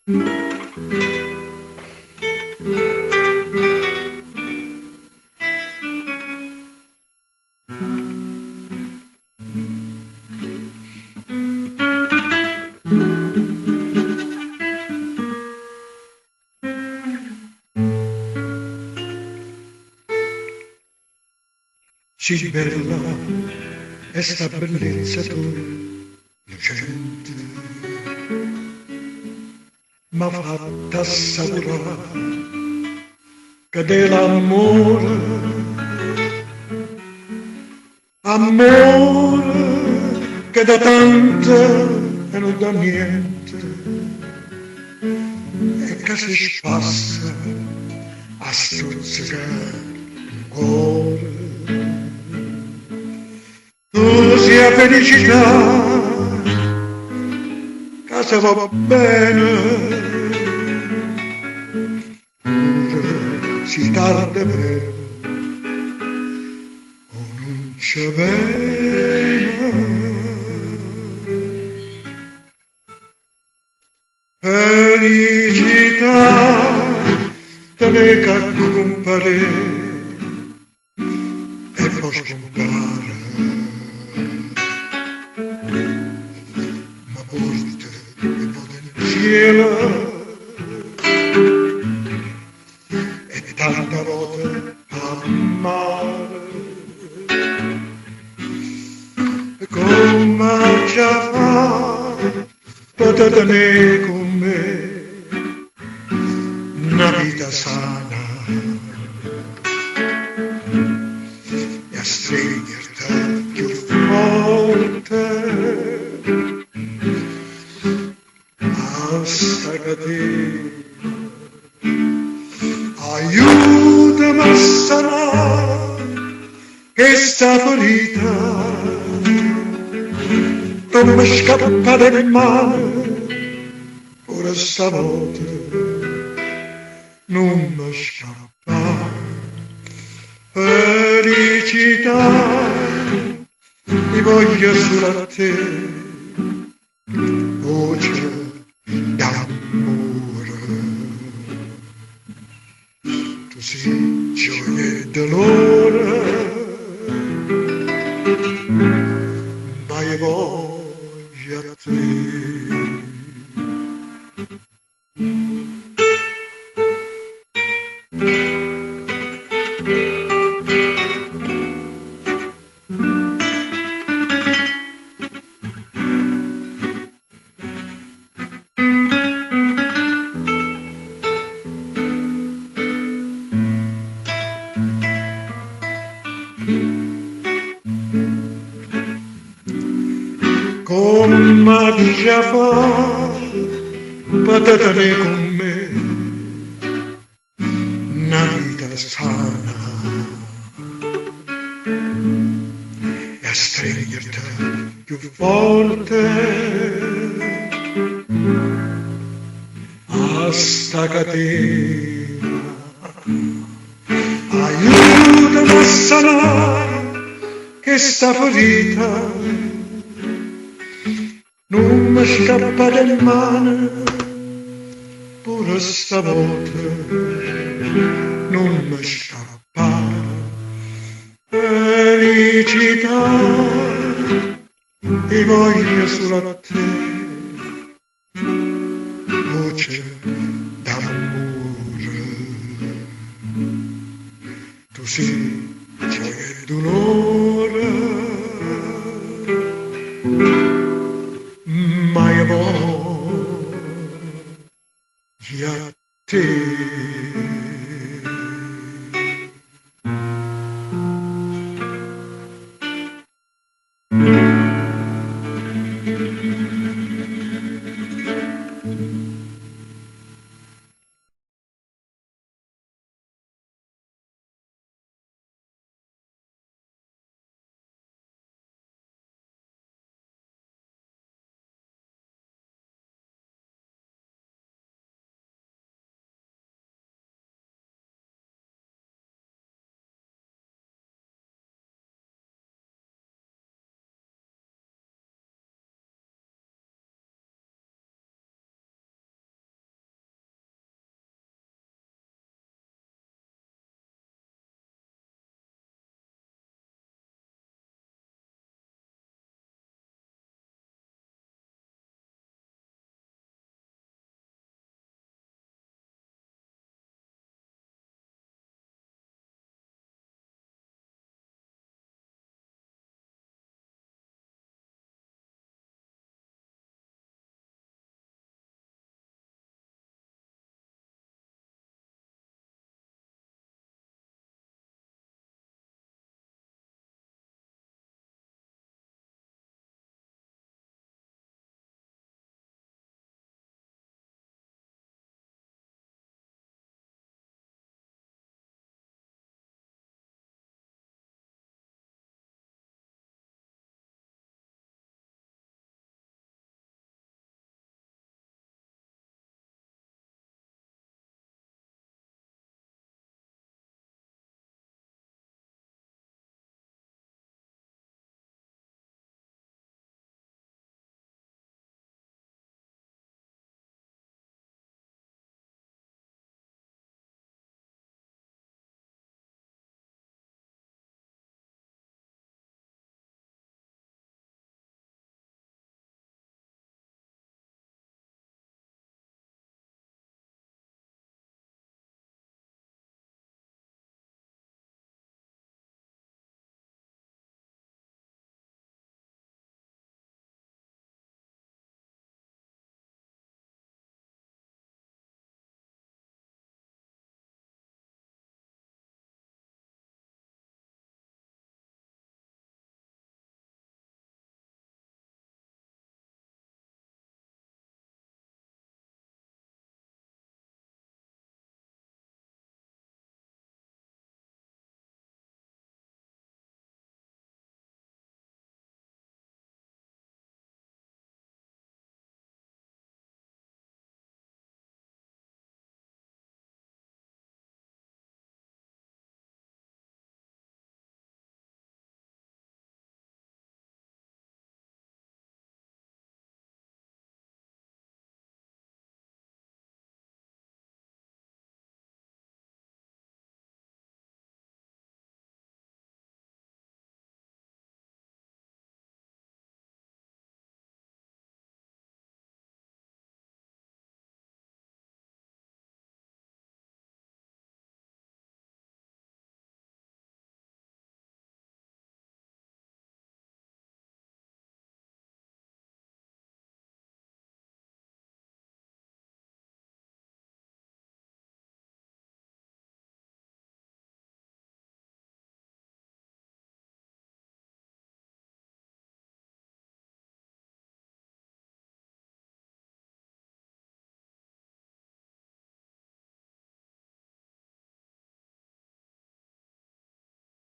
Sì, bella è sta bellezza tua, lucente, m'ha fatta assaporare che dell'amore, amore che da tanto e non da niente, e che si spassa a stuzzicare il cuore. Tu sia felicità, che se va bene, pure si tarda bene, o non c'è bene. Felicità, te ne che compare, e poi scompare. Ma porte e poi nel cielo e tanta volte a mare e come già fa per tenere con me una vita sana e a stringerti più forte. Basta catena, aiutami a sanare questa ferita, non mi scappa del male, ora stavolta non mi scappa. Felicità, mi voglio solo a te, voce d'amore, tu sei gioia e dolore, ma io voglio a te. Come già fa, patatane con me, una vita sana, e a stringerti più forte, a sta catena, aiutami a sanare questa ferita. Non mi scappa del male, pure stavolta non mi scappa. Felicità, ti voglio solo a te, voce d'amore. Tu sei gioia e dolore.